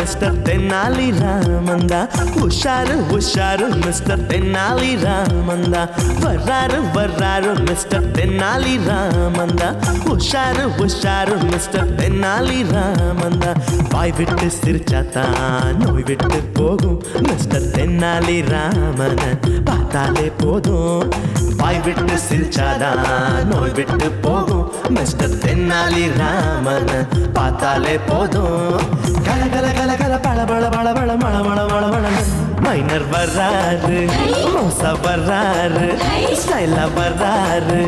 Mister Tenali ராமந்தா, உஷாரு உஷாரு mister Tenali ராமந்தா, வர்றாரு வர்றாரு மிஸ்டர் தென்னாலி ராமந்தா, உஷாரு உஷாரு மிஸ்டர் தென்னாலி ராமந்தா. வாய் விட்டு சிரிச்சாத்தான் நோய் விட்டு போகும் மிஸ்டர் தென்னாலி ராமன பார்த்தாலே போதும். வாய் விட்டு சிரிச்சாதான் நோய் விட்டு போகும் மிஸ்டர் தென்னாலி ராமன பார்த்தாலே போதும். கல கல கல கல பழ பழ பழ பழ மழ மழ மழ மழ. மைனர் வர்றாரு, மோசா வர்றாரு, ஸ்டைலா வர்றாரு,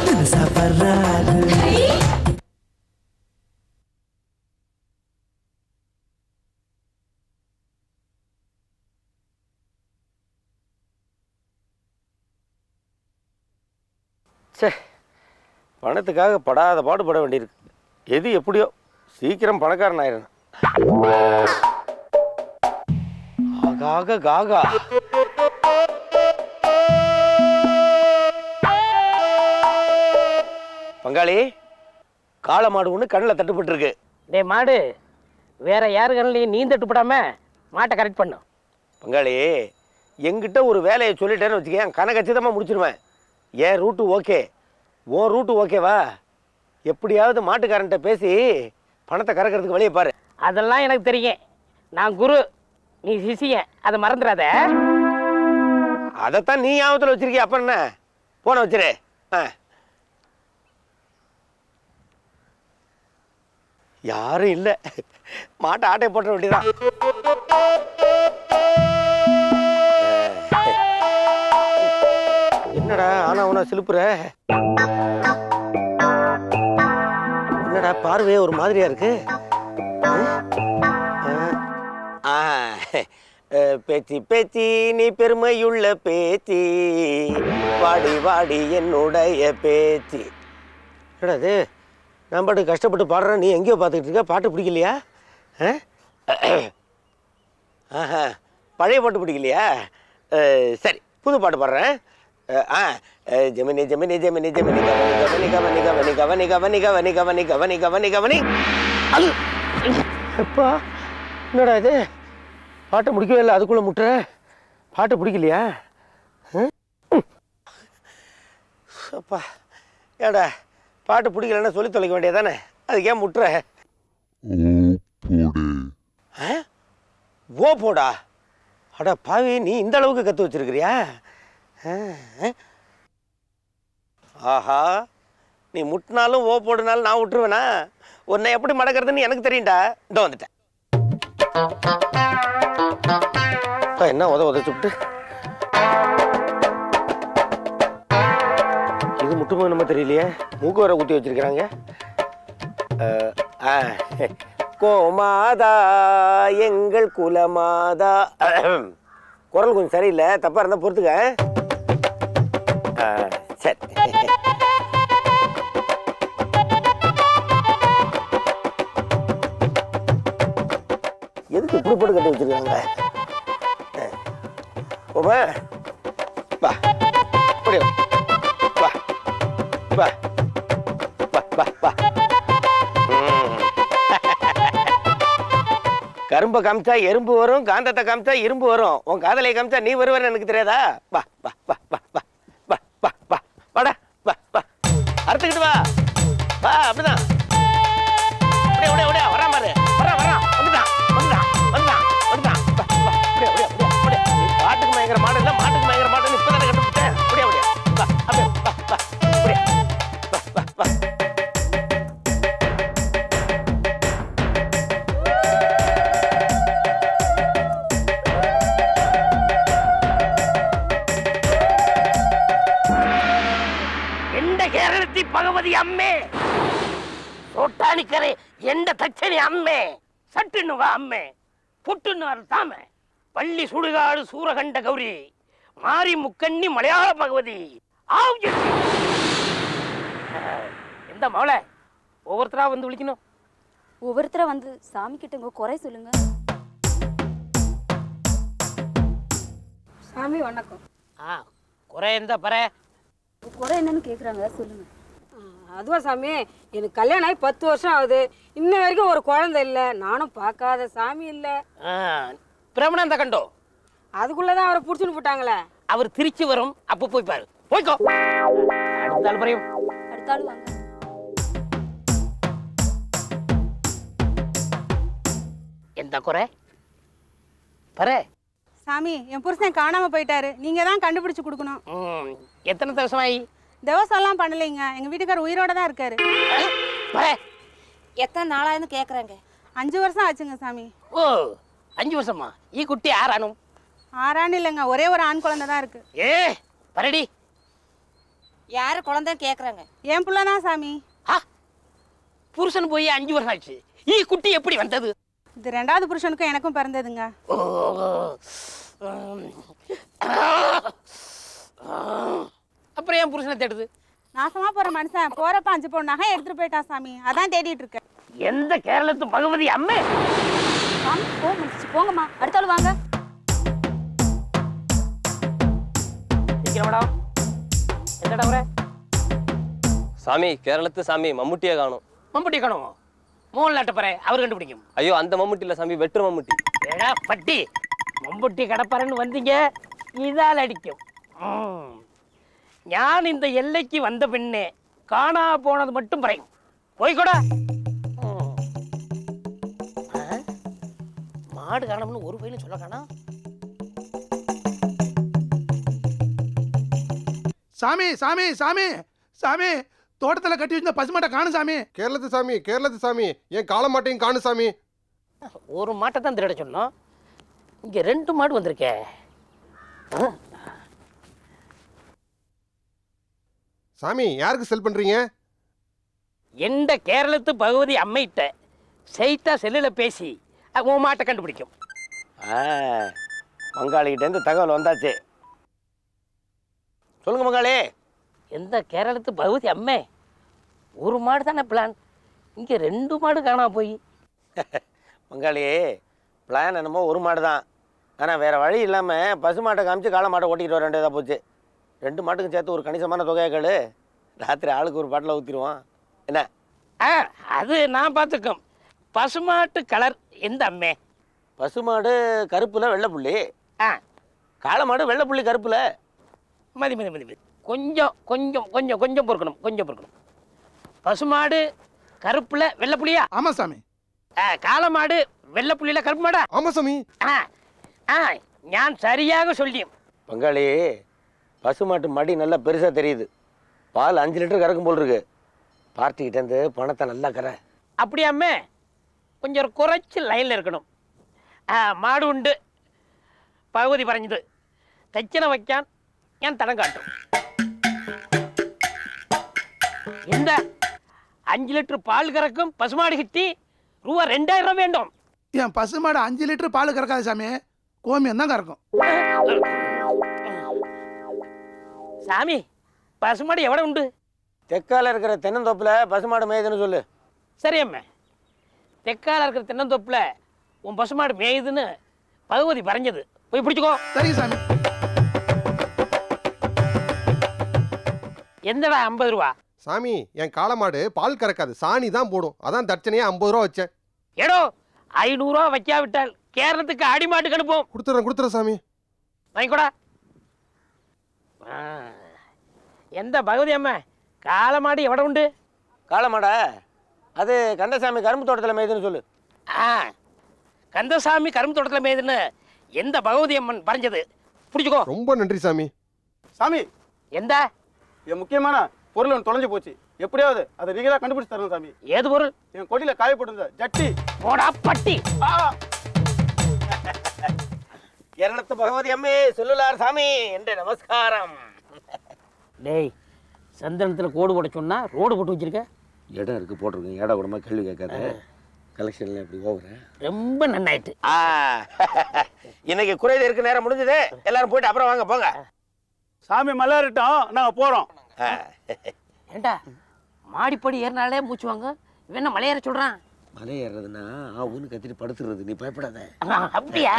தினுசா வர்றாரு. சே, பணத்துக்காக படாத பாடுபட வேண்டியிருக்கு. எது எப்படியோ சீக்கிரம் பணக்காரன் ஆயிடணும். ஆகாக காகா. பங்காளி, காளை மாடு ஒன்று கண்ணில் தட்டுப்பட்டு இருக்கு. டே மாடு, வேற யாரு கண்ணிலையும் நீ தட்டுப்படாம மாட்டை கரெக்ட் பண்ணும். பங்காளி, எங்கிட்ட ஒரு வேலையை சொல்லிட்டேன்னு வச்சுக்கேன், கணக்கச்சிதமாக முடிச்சிடுவேன். என் ரூட்டு ஓகே, உன் ரூட்டு ஓகேவா? எப்படியாவது மாட்டுக்காரன்ட்ட பேசி பணத்தை கறக்கிறதுக்கு வழியை பாரு. அதெல்லாம் எனக்கு தெரியும். நான் குரு, நீ சிசியன், அதை மறந்துடாத. அதைத்தான் நீ ஞாபகத்தில் வச்சிருக்கிய. அப்ப என்ன, போன வச்சிரு. யாரும் இல்லை, மாட்டை ஆட்டை போட்ட வேண்டியதான். என்னடா ஆனா உனா சிலுப்புற? என்னடா பார்வையே ஒரு மாதிரியா இருக்கு? பேச்சி பேச்சி நீ பெருமையுள்ள பேச்சி, வாடி வாடி என்னுடைய பேச்சி. என்னடா அது, நான் பாட்டு கஷ்டப்பட்டு பாடுறேன், நீ எங்கேயோ பார்த்துக்கிட்டு இருக்க. பாட்டு பிடிக்கலையா? பழைய பாட்டு பிடிக்கலையா? சரி, புது பாட்டு பாடுறேன். ஜெமினி ஜெமினி ஜெமினி ஜெமினி கவனி கவனி கவனி கவனி கவனி கவனி கவனி கவனி கவனி கவனி. அது எப்பா, என்னடா இது, பாட்டை முடிக்கவே இல்லை, அதுக்குள்ளே முட்டுற. பாட்டு பிடிக்கலையா? அப்பா, ஏடா பாட்டு பிடிக்கலன்னா சொல்லி தொலைக்க வேண்டியதானே, அதுக்கு ஏன் முட்டுற? ஓ போடா. அடா பாவி, நீ இந்த அளவுக்கு கற்று வச்சிருக்கிறியா? ஆஹா, நீ முட்டினாலும் ஓ போடுனாலும் நான் விட்டுருவேனா? உன்னை எப்படி மடக்கிறதுன்னு எனக்கு தெரியும்டா. இந்த வந்துட்டேன். என்ன உதச்சுட்டு இது முட்டுமோ நம்ம தெரியலையே. மூக்கு வர ஊற்றி வச்சிருக்கிறாங்க. கோமாதா எங்கள் குலமாதா. குரல் கொஞ்சம் சரியில்லை, தப்பா இருந்தா பொறுத்துக்க. சரி, எதுக்கு இப்படி போட்டு கட்டி வச்சிருக்காங்க? ஓமா வா, வா வா வா வா வா. கரும்பை காமிச்சா எறும்பு வரும், காந்தத்தை காமிச்சா இரும்பு வரும். உன் காதலை காமிச்சா நீ வருவேன்னு எனக்கு தெரியாதா? வா வா வா வா வா வா வா வா வாடா, வா வா, அறுத்துக்கிட்டு வா வா. அப்படிதான், அப்படியே அப்படியே அப்படியே வரான் பாரு, வரான் வரான், வந்துட்டான் வந்துட்டான் வந்துட்டான் வந்துட்டான். அப்படியே அப்படியே அப்படியே அப்படியே. பாட்டுக்கு பயங்கர மாடு இல்லை, மாட்டுக்கு பயங்கர மாடு இப்பதானே கண்டுபிடிச்சேன். அப்படியே அப்படியே வா, அப்படியே வா வா, அப்படியே வா வா வா. பகவதி அம்மே, சோட்டானிக்கரை எந்த தச்சனி அம்மே, சட்டுன்னு வா அம்மே, புட்டுன்னு அர்த்தாம, பள்ளி சுடுகாடு சூரகண்ட கௌரி, மாரி முக்கண்ணி மலையாள பகவதி. எந்த மவளை ஒவ்வொருத்தரா வந்து விളിக்கணும். ஒவ்வொருத்தரா வந்து சாமி கிட்ட உங்க குறை சொல்லுங்க. சாமி வணக்கம். குறை எந்த பற குறை என்னன்னு கேக்குறாங்க, சொல்லுங்க. அதுவா சாமி, எனக்கு கல்யாணம் ஆகி 10 வருஷம் ஆகுது. இன்ன வரைக்கும் ஒரு குழந்தை இல்லை. நானும் பார்க்காத சாமி இல்லை. பிரமணந்த கண்டோ அதுக்குள்ளதான் அவரை புடிச்சுன்னு போட்டாங்களே. அவர் திருச்சி வரும், அப்ப போய் பாரு. போய்க்கோ. அடுத்த ஆள் பரையும். அடுத்த ஆளு வாங்க. எந்த குறை பரே? சாமி, என் புருஷன் காணாம போயிட்டாரு. நீங்க தான் கண்டுபிடிச்சு கொடுக்கணும். எத்தனை வருஷமாயி? தேவசம்லாம் பண்ணலைங்க. எங்க வீட்டுக்காரர் உயிரோட தான் இருக்காரு. பரே, எத்தனை நாளாயிருந்து கேட்குறேங்க. 5 வருஷம் ஆச்சுங்க சாமி. ஓ 5 வருஷமா? ஈ குட்டி ஆறானும்? 6 ஆண்டு இல்லைங்க, ஒரே ஒரு ஆண் குழந்தை தான் இருக்கு. ஏ பரடி, யாரு குழந்தைன்னு கேட்குறாங்க. என் புள்ள தான் சாமி. புருஷன் போய் 5 வருஷம் ஆச்சு. ஈ குட்டி எப்படி வந்தது? இது 2வது புருஷனுக்கும் எனக்கும் பிறந்ததுங்க. அப்புறம் என் புருஷனை தேடுது? நாசமா போற மனுஷன் போறப்ப 5 பவுன் நகை எடுத்துட்டு போயிட்டான் சாமி. அதான் தேடிட்டு இருக்கேன். எந்த கேரளத்து பகவதி அம்மே? சாமி போக முடிச்சு, போங்கம்மா. அடுத்த ஆளு வாங்க. மேடம், என்னடா வர? சாமி, கேரளத்து சாமி மம்முட்டியை காணும். மம்முட்டி காணும்? மோகன்லாட்ட பாரு, அவர் கண்டுபிடிக்கும். ஐயோ, அந்த மம்முட்டி இல்ல சாமி, வெற்று மம்முட்டி. ஏடா பட்டி, மம்முட்டி கடப்பாருன்னு வந்தீங்க, இதால் அடிக்கும். ஞான் இந்த எல்லைக்கு வந்த பின்னே காணா போனது மட்டும் பறையும். போய்கூட மாடு காணம்னு ஒரு வயலும் சொல்ல காணா. சாமி சாமி சாமி சாமி, தோட்டத்துல கட்டி வச்சிருந்த பசுமாட்டை காணும் சாமி. கேரளத்து சாமி, கேரளத்து சாமி, என் காளை மாட்டையும் காணும் சாமி. ஒரு மாட்டை தான் திருட சொன்னோம், இங்க 2 மாடு வந்திருக்கே. சாமி, யாருக்கு செல் பண்றீங்க? எந்த கேரளத்து பகவதி அம்மையிட்ட சைத்தா செல்லுல பேசி உன் மாட்டை கண்டுபிடிக்கும். மங்காளிகிட்டேருந்து தகவல் வந்தாச்சு. சொல்லுங்க மங்காளி. எந்த கேரளத்து பகவதி அம்மே, ஒரு மாடு தானே பிளான், இங்கே 2 மாடு காணா போய். மங்காளி, பிளான் என்னமோ ஒரு மாடு தான். ஆனால் வேறு வழி இல்லாமல் பசு மாட்டை காமிச்சு காளை மாட்டை ஓட்டிக்கிட்டு வர வேண்டியதாக போச்சு. 2 மாட்டுக்கும் சேர்த்து ஒரு கணிசமான தொகையை கேளு. ராத்திரி ஆளுக்கு ஒரு பாட்டில் ஊற்றிடுவான். என்ன? அது நான் பார்த்துக்கோம். பசுமாட்டு கலர் எந்த அம்மே? பசுமாடு கருப்பில் வெள்ளைப்புள்ளி, காளை மாடு வெள்ளைப்புள்ளி கருப்பில். மதி மதி மதி மதி, கொஞ்சம் கொஞ்சம் கொஞ்சம் கொஞ்சம் பொறுக்கணும், கொஞ்சம் பொறுக்கணும். பசுமாடு கருப்புல வெள்ளைப்புள்ளியா? ஆமா சாமி. காளை மாடு வெள்ளைப்புள்ளியில கருப்பு மாடா? ஆமா சாமி. நான் சரியாக சொல்லியும். பங்காளி, பசுமாட்டு மடி நல்லா பெருசாக தெரியுது. பால் 5 லிட்டர் கறக்கும் போல் இருக்கு. பார்ட்டிக்கிட்டேருந்து பணத்தை நல்லா கற. அப்படியாமே, கொஞ்சம் குறைச்சி லைனில் இருக்கணும். மாடு உண்டு, பகுதி பறஞ்சது, தச்சனை வைக்கான், ഞാൻ തടം കാട്ടും. എന്താ 5 லிட்டர் பால் கறக்கும் பசுமாடு கிட்டி ரூபா 2000 வேண்டும். என் பசுமாடு 5 லிட்டர் பால் கறக்காது சாமி, கோமியம் தான் கறக்கும். சாமி, பசுமாடு எவ்வளோ உண்டு? தெற்கால இருக்கிற தென்னந்தோப்பில் பசுமாடு மேயுதுன்னு சொல்லு. சரி அம்மா, தெற்கால இருக்கிற தென்னந்தோப்பில் உன் பசுமாடு மேயுதுன்னு பகுதி பறஞ்சது, போய் பிடிச்சிக்கோ. சரிங்க சாமி. எந்தடா 50 ரூபா? சாமி, என் காளை மாடு பால் கறக்காது, சாணி தான் போடும். அதான் தட்சணையா 50 ரூபா வச்சேன். ஏடோ 500 ரூபா வைக்காவிட்டால் கேரளத்துக்கு ஆடிமாட்டுக்கு அனுப்போம். கொடுத்துறேன் சாமி. வாங்கிக்கூடா. எந்த பகவதி அம்மா, காளை மாடு எவ்வளோ உண்டு? காளை மாடா? அது கந்தசாமி கரும்பு தோட்டத்தில் மேயுதுன்னு சொல்லு. கந்தசாமி கரும்பு தோட்டத்தில் மேயுதுன்னு எந்த பகவதி அம்மன் பறஞ்சது, பிடிச்சிக்கோ. ரொம்ப நன்றி சாமி. சாமி, எந்த என் முக்கியமான பொருள் ஒன்று தொலைஞ்சு போச்சு. எப்படியாவது அதை நீங்க தான் கண்டுபிடிச்சு தரணும் சாமி. ஏது பொருள்? என் கொடியில காயப்பட்டிருந்த ஜட்டி. போடா பட்டி. கேரளத்து பகவதி அம்மே, சொல்லுலார் சாமி என்ற நமஸ்காரம். டேய், சந்தனத்தில் கோடு போட சொன்னா ரோடு போட்டு வச்சிருக்க. இடம் இருக்கு, போட்டிருக்கேன். ஏடா கூடமா கேள்வி கேட்காத. கலெக்ஷன்ல எப்படி ஓவர ரொம்ப நன்னாயிட்டு. இன்னைக்கு குறைது இருக்கு, நேரம் முடிஞ்சது. எல்லாரும் போயிட்டு அப்புறம் வாங்க, போங்க. சாமி மலையேறிட்டோம், நாங்க போறோம். ஏண்டா, மாடிப்படி ஏறினாலே மூச்சு வாங்க, இவன் என்ன மலையேற சொல்றான்? மலை ஏறுறதுன்னா ஊன்னு கத்திட்டு படுத்துறது, நீ பயப்படாத. அப்படியா?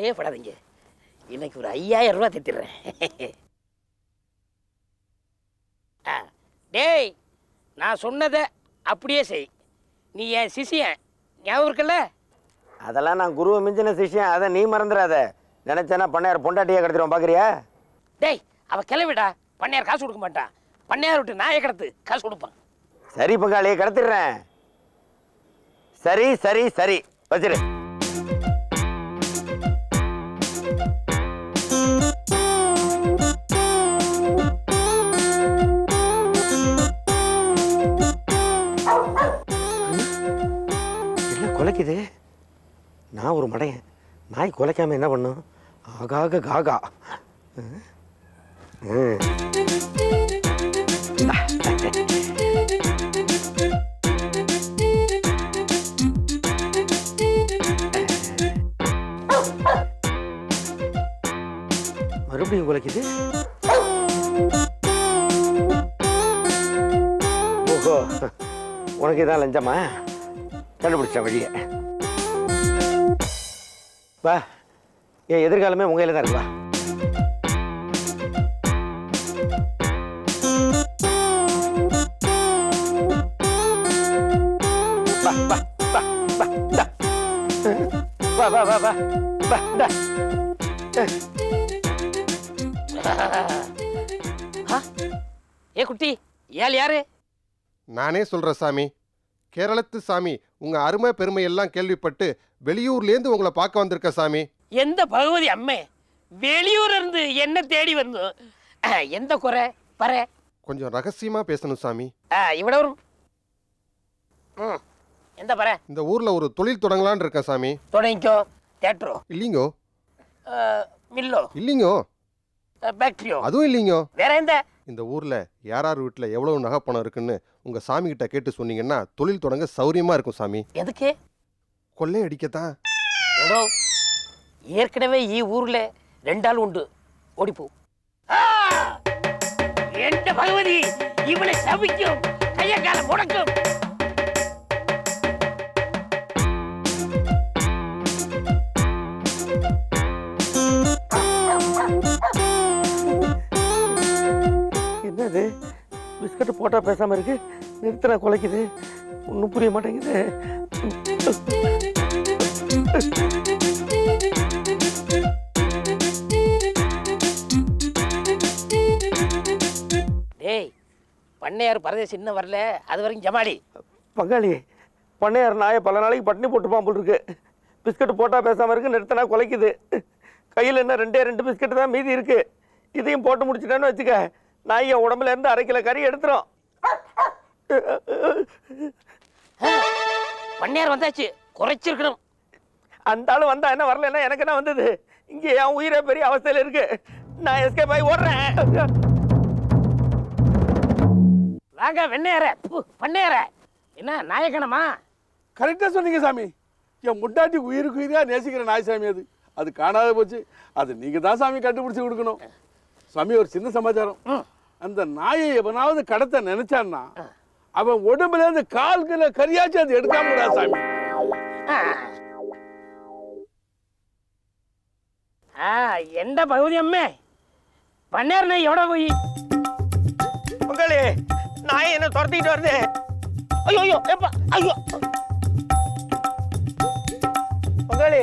கவலையே படாதீங்க, இன்னைக்கு ஒரு 5000 ரூபா திட்டுறேன். டேய், நான் சொன்னதை அப்படியே செய். நீ என் சிஷியன், ஞாபகம் இருக்குல்ல? அதெல்லாம் நான் குருவை மிஞ்சின சிஷ்யன், அதை நீ மறந்துடாத. நினைச்சேன்னா பண்ணையார் பொண்டாட்டியே கடத்திடுவோம், பார்க்குறியா? டேய், அவ கிளவிடா. பண்ணையார் காசு கொடுக்க மாட்டான். பண்ணையார் விட்டு நாயை கடத்து, காசு கொடுப்பான். சரி பங்காளியை கடத்திடுறேன். சரி சரி சரி, வச்சிரு. என்ன குலைக்குது? நான் ஒரு மடையன், நாய் குலைக்காம என்ன பண்ணும்? ஆகாக காகா. மறுபடியும் குலைக்குது. ஓஹோ, உனக்கு இதான் லஞ்சமா? கண்டுபிடிச்ச வழிய. வா, என் எதிர்காலமே உங்க கையில தான் இருக்கு. வா வா வா வா வா வா. ஏ குட்டி, ஏள் யாரு? நானே சொல்றேன் சாமி. கேரளத்து சாமி, உங்க அருமை பெருமை எல்லாம் கேள்விப்பட்டு வெளியூர்லேருந்து உங்களை பார்க்க வந்திருக்க சாமி. எந்த பகவதி அம்மே வெளியூர்ல இருந்து என்ன தேடி வந்தோம்? எந்த குறை பற? கொஞ்சம் ரகசியமா பேசணும் சாமி. இவ்வளவு வரும். எந்த பற? இந்த ஊர்ல ஒரு தொழில் தொடங்கலான்னு இருக்கேன் சாமி. தொடங்கிக்கோ. தேட்டரோ? இல்லைங்கோ. மில்லோ? இல்லைங்கோ. ஃபேக்டரியோ? அதுவும் இல்லைங்கோ. வேற எந்த? இந்த ஊர்ல யாரார் வீட்டுல எவ்வளவு நகை பணம் இருக்குன்னு உங்க சாமி கிட்ட கேட்டு சொன்னீங்கன்னா தொழில் தொடங்க சௌரியமா இருக்கும் சாமி. எதுக்கு? கொள்ளை அடிக்கத்தான். ஏற்கனவே ஊர்ல 2 ஆள் உண்டு, ஓடிப்போ. எந்த பகவதி இவனை சபிக்கும், கைய கால முடக்கும். என்னது பிஸ்கட் போட்டா பேசாம இருக்கு, நிறுத்தினா குலைக்குது, ஒன்றும் புரிய மாட்டேங்குது. டேய், பண்ணையார் பரதேசி இன்னும் வரல, அது வரைக்கும் ஜமாடி. பங்காளி, பண்ணையார் நாயை பல நாளைக்கு பட்டினி போட்டுப்பான் போல் இருக்கு. பிஸ்கட் போட்டா பேசாம இருக்கு, நிறுத்தினா குலைக்குது. கையில் என்ன 2 பிஸ்கட் தான் மீதி இருக்கு. இதையும் போட்டு முடிச்சுட்டேன்னு வச்சுக்க, நாய் என் உடம்புல இருந்து 1/2 கிலோ கறி எடுத்துரும். பண்ணையார் வந்தாச்சு, குறைச்சிருக்கணும். அந்த ஆளு வந்தா என்ன, வரலன்னா எனக்கு என்ன வந்தது? இங்கே என் உயிரே பெரிய அவஸ்தையில இருக்கு. நான் எஸ்கேப் ஆகி ஓடுறேன். வாங்க வெண்ணையார, பண்ணையார. என்ன நாயக்கணமா? கரெக்டாக சொன்னீங்க சாமி. என் முட்டாட்டி உயிருக்கு உயிராக நேசிக்கிற நாய் சாமி. அது காணாத போச்சு. அது நீங்கள் தான் சாமி கண்டுபிடிச்சி கொடுக்கணும். சாமி, ஒரு சின்ன சமாச்சாரம். அந்த நாயை எவனாவது கடத்த நினைச்சான்னா அவன் உடம்புல இருந்து 1/4 கிலோ கறியாச்சும் அது எடுக்காம விடா சாமி. எந்த பகுதி அம்மே பண்ணையார் நாய் எவ்வளோ போய்? பங்காளி, நாயை என்ன துரத்திக்கிட்டு வருது. ஐயோ ஐயோ எப்பா, ஐயோ பங்காளி,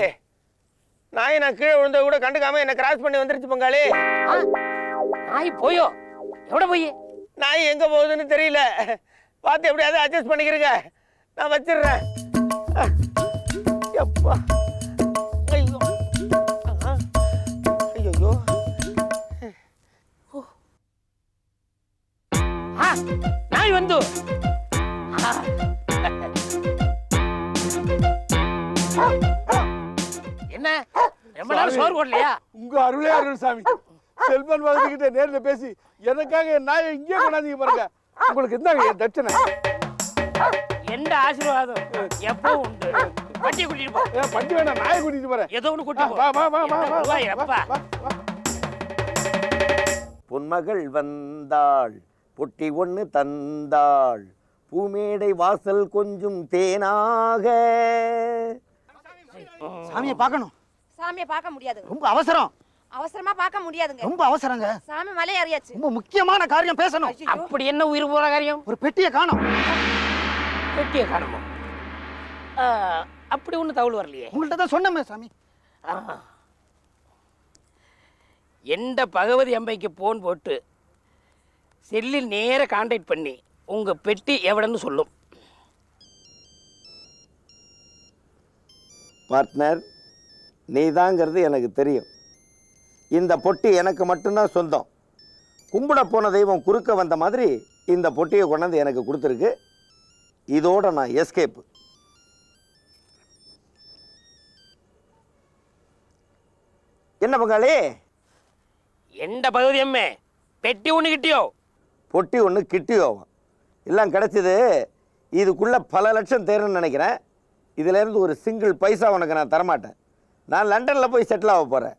நாயை நான் கீழே விழுந்த கூட கண்டுக்காம என்ன கிராஸ் பண்ணி வந்துருச்சு பங்காளி. நாய் போயோ? எவ்வளோ போய்? நாய் எங்க போகுதுன்னு தெரியல. பார்த்து எப்படியாவது அட்ஜஸ்ட் பண்ணிக்கிறீங்க, நான் வச்சிடுறேன். எப்பா, ஐயோ ஐயோ. நாய் வந்து என்ன ரொம்ப நாள் சோறு போடலையா? உங்க அருளே அருள் சாமி. செல்வன் வளர்த்துக்கிட்ட நேர்ல பேசி எனக்காக என் நாயை இங்கே கொண்டாந்தீங்க பாருங்க. உங்களுக்கு இருந்தாங்க என் தட்சணை. எந்த ஆசீர்வாதம் எப்போ உண்டு. பட்டி கூட்டிட்டு போ. பட்டி வேணாம், நாயை கூட்டிட்டு போறேன். ஏதோ ஒன்று கூட்டிட்டு வா வா வா வா வா எப்பா. பொன்மகள் வந்தாள், பொட்டி ஒன்று தந்தாள், பூமேடை வாசல் கொஞ்சம் தேனாக. சாமியை பார்க்கணும். சாமியை பார்க்க முடியாதுங்க. ரொம்ப அவசரம். அவசரமா பார்க்க முடியாதுங்க. ரொம்ப அவசரங்க. சாமி மலை ஏறியாச்சு. ரொம்ப முக்கியமான காரியம் பேசணும். அப்படி என்ன உயிர் போற காரியம்? ஒரு பெட்டியை காணோம். பெட்டியை காணுமோ? அப்படி ஒன்றும் தகவல் வரலையே. உங்கள்கிட்ட தான் சொன்னமே சாமி. எந்த பகவதி அம்பைக்கு போன் போட்டு செல்லில் நேர கான்டாக்ட் பண்ணி உங்க பெட்டி எவ்வளோன்னு சொல்லும். பார்ட்னர், நீதாங்கிறது எனக்கு தெரியும். இந்த பொட்டி எனக்கு மட்டும்தான் சொந்தம். கும்பிட போன தெய்வம் குறுக்க வந்த மாதிரி இந்த பொட்டியை கொண்டாந்து எனக்கு கொடுத்துருக்கு. இதோட நான் எஸ்கேப்பு. என்ன பங்காளி? எந்த பகவதி அம்மே பெட்டி ஒன்று கிட்டியோ? பொட்டி ஒன்று கிட்டியோவா? எல்லாம் கிடச்சிது. இதுக்குள்ளே பல லட்சம் தேருன்னு நினைக்கிறேன். இதிலேருந்து ஒரு சிங்கிள் பைசா உனக்கு நான் தரமாட்டேன். நான் லண்டனில் போய் செட்டில் ஆக போகிறேன்.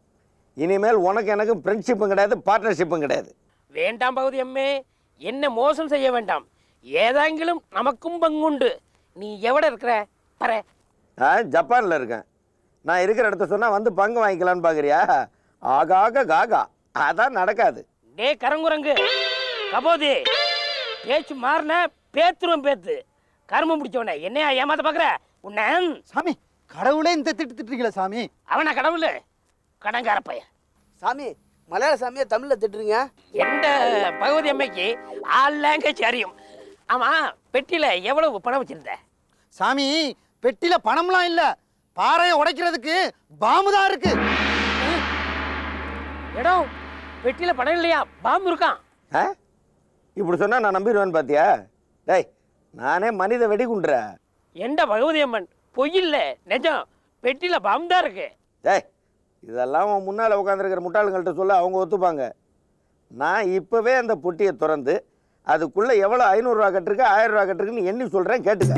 இனிமேல் உனக்கு எனக்கும் ஃப்ரெண்ட்ஷிப்பும் கிடையாது, பார்ட்னர்ஷிப்பும் கிடையாது. வேண்டாம் பகவதி அம்மே, என்ன மோசம் செய்ய வேண்டாம். ஏதாங்கிலும் நமக்கும் பங்குண்டு. நீ எവിടെ இருக்கிற பர? நான் ஜப்பானில் இருக்கேன். நான் இருக்கிற இடத்த சொன்னால் வந்து பங்கு வாங்கிக்கலான்னு பார்க்குறியா? ஆகாக காகா, அதான் நடக்காது. டே கரங்குரங்கு கபோதி, பேச்சு மாறின பேத்துருவன் பேத்து. கருமம் பிடிச்சவனே என்னையா ஏமாத்த பார்க்குற? உன்ன சாமி, கடவுளே இந்த திட்டுறீங்களா சாமி? அவனா கடவுள்? கடங்கார பையன். சாமி, மலையாள சாமியை தமிழில் திட்டுறீங்க. எந்த பகவதி அம்மைக்கு ஆல் லாங்குவேஜ் அறியும். ஆமாம், பெட்டியில் எவ்வளவு பணம் வச்சிருந்த? சாமி, பெட்டியில பணம்லாம் இல்ல, பாறையை உடைக்கிறதுக்கு பாம்பு தான் இருக்கு. இடம் பெட்டியில் பணம் இல்லையா? பாம்பு இருக்கான். இப்படி சொன்னால் நான் நம்பிடுவேன்னு பார்த்தியா? டேய், நானே மனித வெடிகுண்டுற. எந்த பகவதி அம்மன் பொய் இல்லை, நிஜம். பெட்டியில் பாம்பு தான் இருக்கு. டேய், இதெல்லாம் உன் முன்னால் உட்காந்துருக்கிற முட்டாளுங்கள்ட்ட சொல்ல அவங்க ஒத்துப்பாங்க. நான் இப்போவே அந்த பொட்டியை திறந்து அதுக்குள்ளே எவ்வளோ 500 ரூபா கட்டிருக்கு, 1000 ரூபா கட்டிருக்குன்னு எண்ணி சொல்கிறேன், கேட்டுக்க.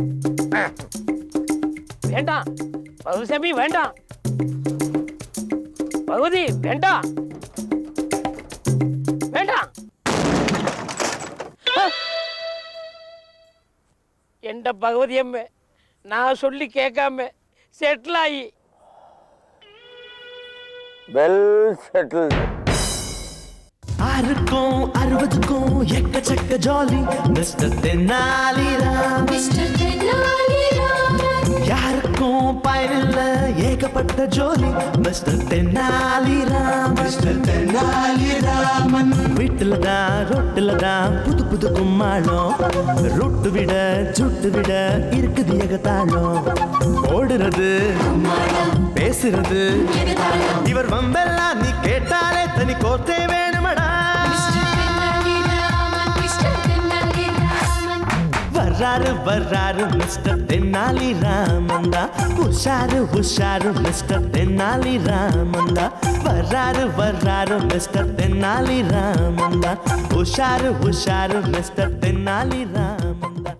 வேண்டாம் பகவதி சாமி, வேண்டாம் பகவதி, வேண்டாம் வேண்டாம். எந்த பகவதி அம்மே நான் சொல்லி கேட்காம செட்டில் ஆகி வெல் செட்டில்டு. 6க்கும் 60க்கும் எக்கச்சக்க ஜாலி மிஸ்டர் தென்னாலிராம். யாருக்கும் பயனில்ல ஏகப்பட்ட ஜோலி மிஸ்டர் தென்னாலிராம். மிஸ்டர் தென்னாலிராமன் வீட்டுல தான் ரொட்டுல தான் புது புது கும்மாளம். ரொட்டு விட சுட்டு விட இருக்குது ஏகத்தாளம். ஓடுறது பேசுறது இவர் வம்பெல்லாம் நீ கேட்டாலே தனி கோர்த்தே வேணுமடா. வர்றாரு வர்றாரு மிஸ்டர் தென்னாலி ராமந்தா. உஷாரு உஷாரு மிஸ்டர் தென்னாலி ராமந்தா. வர்றாரு வர்றாரு மிஸ்டர் தென்னாலி ராமந்தா. உஷாரு உஷாரு மிஸ்டர் தென்னாலி ராமந்தா.